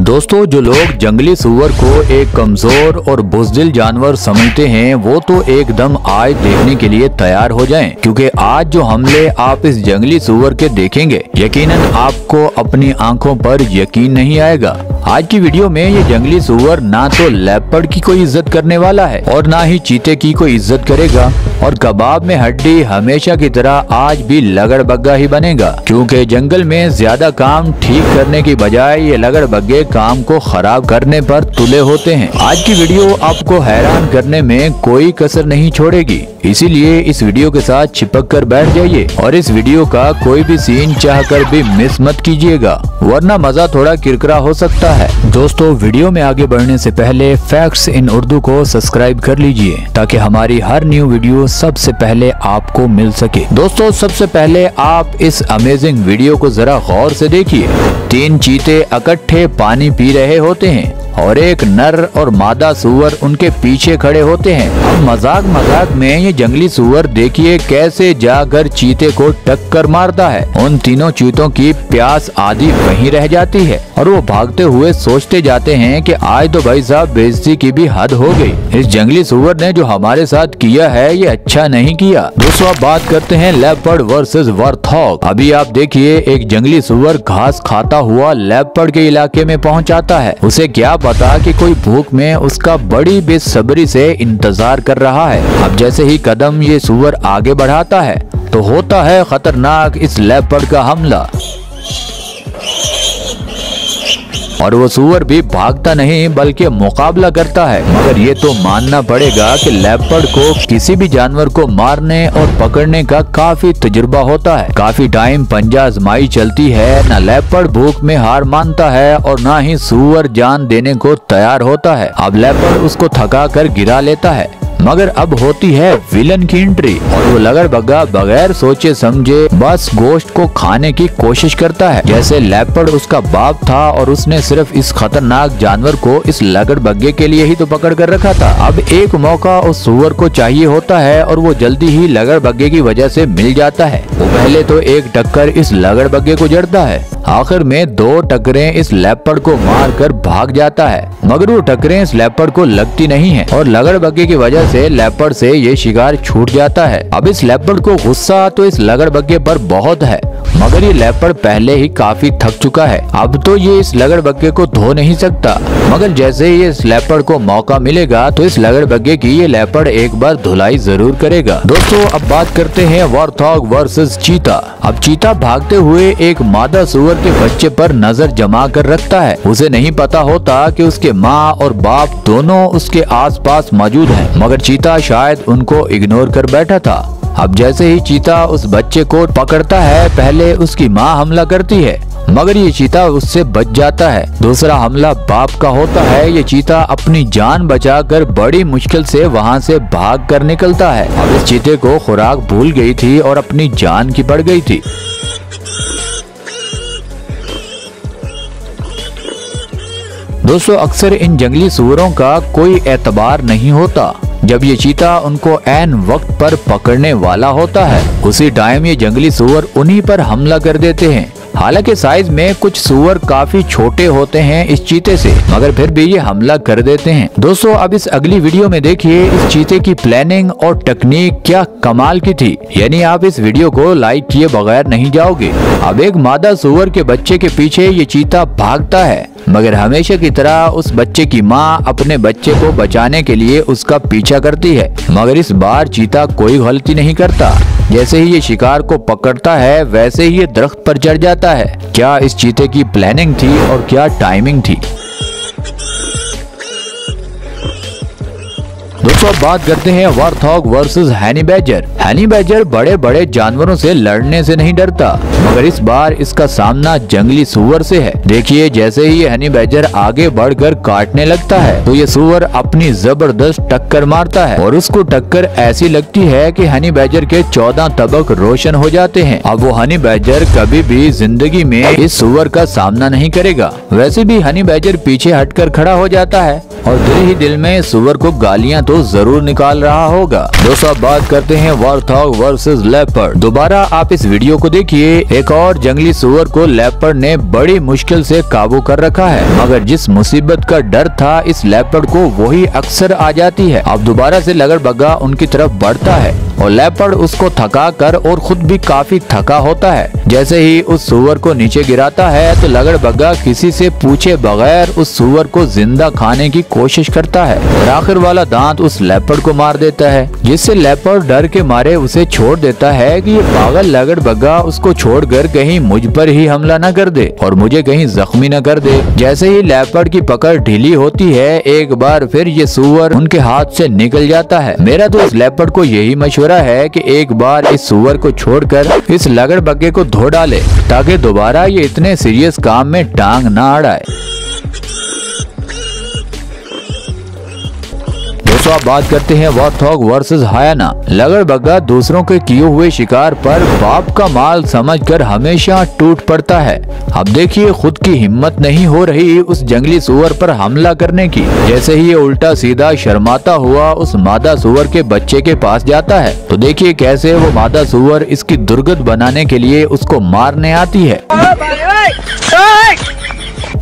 दोस्तों, जो लोग जंगली सूअर को एक कमजोर और बुज़दिल जानवर समझते हैं वो तो एकदम आज देखने के लिए तैयार हो जाएं, क्योंकि आज जो हमले आप इस जंगली सूअर के देखेंगे यकीनन आपको अपनी आंखों पर यकीन नहीं आएगा। आज की वीडियो में ये जंगली सूअर ना तो लेपर्ड की कोई इज्जत करने वाला है और ना ही चीते की कोई इज्जत करेगा, और कबाब में हड्डी हमेशा की तरह आज भी लगड़बग्गा ही बनेगा, क्योंकि जंगल में ज्यादा काम ठीक करने की बजाय ये लगड़बग्गे काम को खराब करने पर तुले होते हैं। आज की वीडियो आपको हैरान करने में कोई कसर नहीं छोड़ेगी, इसीलिए इस वीडियो के साथ चिपक कर बैठ जाइए और इस वीडियो का कोई भी सीन चाहकर भी मिस मत कीजिएगा, वरना मजा थोड़ा किरकिरा हो सकता है। दोस्तों, वीडियो में आगे बढ़ने से पहले फैक्ट्स इन उर्दू को सब्सक्राइब कर लीजिए ताकि हमारी हर न्यू वीडियो सबसे पहले आपको मिल सके। दोस्तों, सबसे पहले आप इस अमेजिंग वीडियो को जरा गौर से देखिए। 3 चीते इकट्ठे पानी पी रहे होते हैं और एक नर और मादा सूअर उनके पीछे खड़े होते हैं। अब मजाक में ये जंगली सूअर देखिए कैसे जाकर चीते को टक्कर मारता है। उन तीनों चीतों की प्यास आधी वहीं रह जाती है और वो भागते हुए सोचते जाते हैं कि आज तो भाई साहब बेइज्जती की भी हद हो गई। इस जंगली सूअर ने जो हमारे साथ किया है ये अच्छा नहीं किया। दोस्तों, अब बात करते हैं लेपर्ड वर्सेस वॉर्थॉग। अभी आप देखिए, एक जंगली सूअर घास खाता हुआ लेपर्ड के इलाके में पहुंचाता है। उसे क्या पता कि कोई भूख में उसका बड़ी बेसब्री से इंतजार कर रहा है। अब जैसे ही कदम ये सूअर आगे बढ़ाता है तो होता है खतरनाक इस लेपर्ड का हमला, और वो सूअर भी भागता नहीं बल्कि मुकाबला करता है। मगर ये तो मानना पड़ेगा कि लेपर्ड को किसी भी जानवर को मारने और पकड़ने का काफी तजुर्बा होता है। काफी टाइम पंजा आजमाई चलती है, ना लेपर्ड भूख में हार मानता है और ना ही सूअर जान देने को तैयार होता है। अब लेपर्ड उसको थका कर गिरा लेता है, मगर अब होती है विलन की एंट्री और वो लगड़बग्गा बगैर सोचे समझे बस गोश्त को खाने की कोशिश करता है। जैसे लेपर्ड उसका बाप था और उसने सिर्फ इस खतरनाक जानवर को इस लगड़बग्गे के लिए ही तो पकड़ कर रखा था। अब एक मौका उस सूअर को चाहिए होता है और वो जल्दी ही लगड़बग्गे की वजह से मिल जाता है। वो पहले तो एक टक्कर इस लगड़बग्गे को जड़ता है, आखिर में 2 टक्करें इस लेपर्ड को मारकर भाग जाता है, मगर वो टक्करें इस लेपर्ड को लगती नहीं है और लगड़बग्गे की वजह से लेपर्ड से ये शिकार छूट जाता है। अब इस लेपर्ड को गुस्सा तो इस लगड़बग्गे पर बहुत है, मगर ये लेपर्ड पहले ही काफी थक चुका है। अब तो ये इस लगड़बग्गे को धो नहीं सकता, मगर जैसे ही इस लेपर्ड को मौका मिलेगा तो इस लगड़बग्गे की ये लेपर्ड एक बार धुलाई जरूर करेगा। दोस्तों, अब बात करते हैं वॉर्थॉग वर्सेस चीता। अब चीता भागते हुए एक मादा सूअर के बच्चे पर नजर जमा कर रखता है। उसे नहीं पता होता कि उसके माँ और बाप दोनों उसके आसपास मौजूद हैं, मगर चीता शायद उनको इग्नोर कर बैठा था। अब जैसे ही चीता उस बच्चे को पकड़ता है, पहले उसकी माँ हमला करती है, मगर ये चीता उससे बच जाता है। दूसरा हमला बाप का होता है। ये चीता अपनी जान बचाकर बड़ी मुश्किल से वहाँ से भाग कर निकलता है। अब इस चीते को खुराक भूल गई थी और अपनी जान की पड़ गई थी। दोस्तों, अक्सर इन जंगली सूअरों का कोई एतबार नहीं होता। जब ये चीता उनको ऐन वक्त पर पकड़ने वाला होता है, उसी टाइम ये जंगली सूअर उन्हीं पर हमला कर देते हैं। हालांकि साइज में कुछ सूअर काफी छोटे होते हैं इस चीते से, मगर फिर भी ये हमला कर देते हैं। दोस्तों, अब इस अगली वीडियो में देखिए इस चीते की प्लानिंग और टेक्निक क्या कमाल की थी, यानी आप इस वीडियो को लाइक किए बगैर नहीं जाओगे। अब एक मादा सूअर के बच्चे के पीछे ये चीता भागता है, मगर हमेशा की तरह उस बच्चे की माँ अपने बच्चे को बचाने के लिए उसका पीछा करती है, मगर इस बार चीता कोई गलती नहीं करता। जैसे ही ये शिकार को पकड़ता है वैसे ही ये दरख्त पर चढ़ जाता है। क्या इस चीते की प्लानिंग थी और क्या टाइमिंग थी। दोस्तों, बात करते हैं warthog versus honey badger. Honey badger बड़े बड़े जानवरों से लड़ने से नहीं डरता, मगर इस बार इसका सामना जंगली सूअर से है। देखिए, जैसे ही हनी बैजर आगे बढ़कर काटने लगता है तो ये सूअर अपनी जबरदस्त टक्कर मारता है और उसको टक्कर ऐसी लगती है कि हनी बैजर के 14 तबक रोशन हो जाते हैं। अब वो हनी बैजर कभी भी जिंदगी में इस सूअर का सामना नहीं करेगा। वैसे भी हनी बैजर पीछे हटकर खड़ा हो जाता है और दिल ही दिल में सूअर को गालियां तो जरूर निकाल रहा होगा। दोस्तों अब बात करते हैं वार्थॉग वर्सेस लेपर्ड। दोबारा आप इस वीडियो को देखिए। एक और जंगली सुअर को लेपर्ड ने बड़ी मुश्किल से काबू कर रखा है, मगर जिस मुसीबत का डर था इस लेपर्ड को वही अक्सर आ जाती है। अब दोबारा से लगड़बग्गा उनकी तरफ बढ़ता है और लेपर्ड उसको थका कर और खुद भी काफी थका होता है। जैसे ही उस सुअर को नीचे गिराता है तो लगड़बग्गा किसी से पूछे बगैर उस सुअर को जिंदा खाने की कोशिश करता है और आखिर वाला दांत उस लेपर्ड को मार देता है, जिससे लेपर्ड डर के मारे उसे छोड़ देता है कि ये पागल लगड़बग्गा उसको छोड़कर कहीं मुझ पर ही हमला न कर दे और मुझे कहीं जख्मी न कर दे। जैसे ही लेपर्ड की पकड़ ढीली होती है एक बार फिर ये सुअर उनके हाथ से निकल जाता है। मेरा तो इस लेपर्ड को यही मशवरा है कि एक बार इस सुअर को छोड़कर इस लगड़बग्गे को धो डाले ताकि दोबारा ये इतने सीरियस काम में टांग ना अड़ाए। दोस्तों आप बात करते हैं वार्थॉग वर्सेस हायना। लगड़बग्गा दूसरों के किए हुए शिकार पर बाप का माल समझकर हमेशा टूट पड़ता है। अब देखिए खुद की हिम्मत नहीं हो रही उस जंगली सुअर पर हमला करने की। जैसे ही ये उल्टा सीधा शर्माता हुआ उस मादा सुअर के बच्चे के पास जाता है तो देखिए कैसे वो मादा सुअर इसकी दुर्गत बनाने के लिए उसको मारने आती है।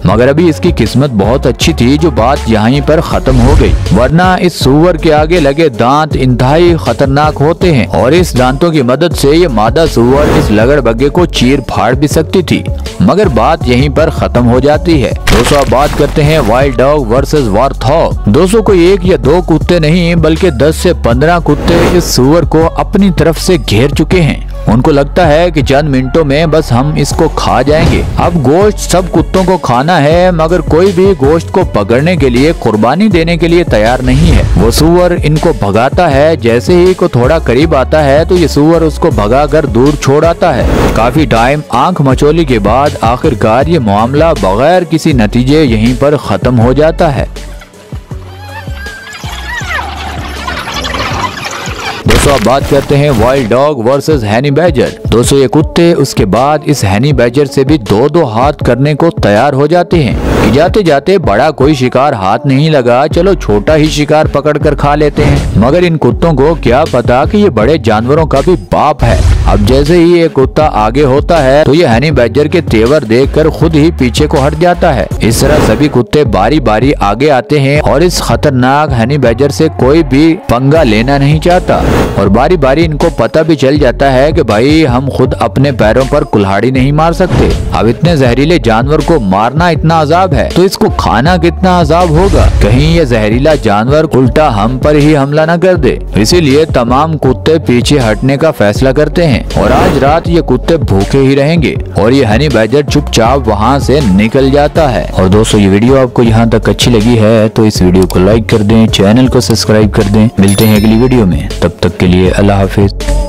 मगर अभी इसकी किस्मत बहुत अच्छी थी जो बात यहीं पर खत्म हो गई, वरना इस सुअर के आगे लगे दांत इंतहाई खतरनाक होते हैं और इस दांतों की मदद से ये मादा सुअर इस लगड़बग्गे को चीर फाड़ भी सकती थी, मगर बात यहीं पर खत्म हो जाती है। दोस्तों अब बात करते हैं वाइल्ड डॉग वर्सेस वार्थॉग। दोस्तों को एक या दो कुत्ते नहीं बल्कि 10 से 15 कुत्ते इस सुअर को अपनी तरफ से घेर चुके हैं। उनको लगता है कि चंद मिनटों में बस हम इसको खा जाएंगे। अब गोश्त सब कुत्तों को खाना है, मगर कोई भी गोश्त को पकड़ने के लिए कुर्बानी देने के लिए तैयार नहीं है। वो सुअर इनको भगाता है, जैसे ही को थोड़ा करीब आता है तो ये सुअर उसको भगाकर दूर छोड़ आता है। काफी टाइम आंख मचोली के बाद आखिरकार ये मामला बगैर किसी नतीजे यहीं पर खत्म हो जाता है। दोस्तों अब बात करते हैं wild dog versus honey badger. दोस्तों ये कुत्ते उसके बाद इस हनी बैजर से भी दो हाथ करने को तैयार हो जाते हैं कि जाते जाते बड़ा कोई शिकार हाथ नहीं लगा, चलो छोटा ही शिकार पकड़ कर खा लेते हैं। मगर इन कुत्तों को क्या पता कि ये बड़े जानवरों का भी बाप है। अब जैसे ही ये कुत्ता आगे होता है तो ये हनी बैजर के तेवर देखकर खुद ही पीछे को हट जाता है। इस तरह सभी कुत्ते बारी बारी आगे आते हैं और इस खतरनाक हनी बैजर से कोई भी पंगा लेना नहीं चाहता और बारी बारी इनको पता भी चल जाता है कि भाई हम खुद अपने पैरों पर कुल्हाड़ी नहीं मार सकते। अब इतने जहरीले जानवर को मारना इतना अजाब है तो इसको खाना कितना अजाब होगा। कहीं ये जहरीला जानवर उल्टा हम पर ही हमला न कर दे। इसीलिए तमाम कुत्ते पीछे हटने का फैसला करते हैं और आज रात ये कुत्ते भूखे ही रहेंगे और ये हनी बैजर चुपचाप वहाँ से निकल जाता है। और दोस्तों ये वीडियो आपको यहाँ तक अच्छी लगी है तो इस वीडियो को लाइक कर दें, चैनल को सब्सक्राइब कर दें। मिलते हैं अगली वीडियो में, तब तक के लिए अल्लाह हाफिज।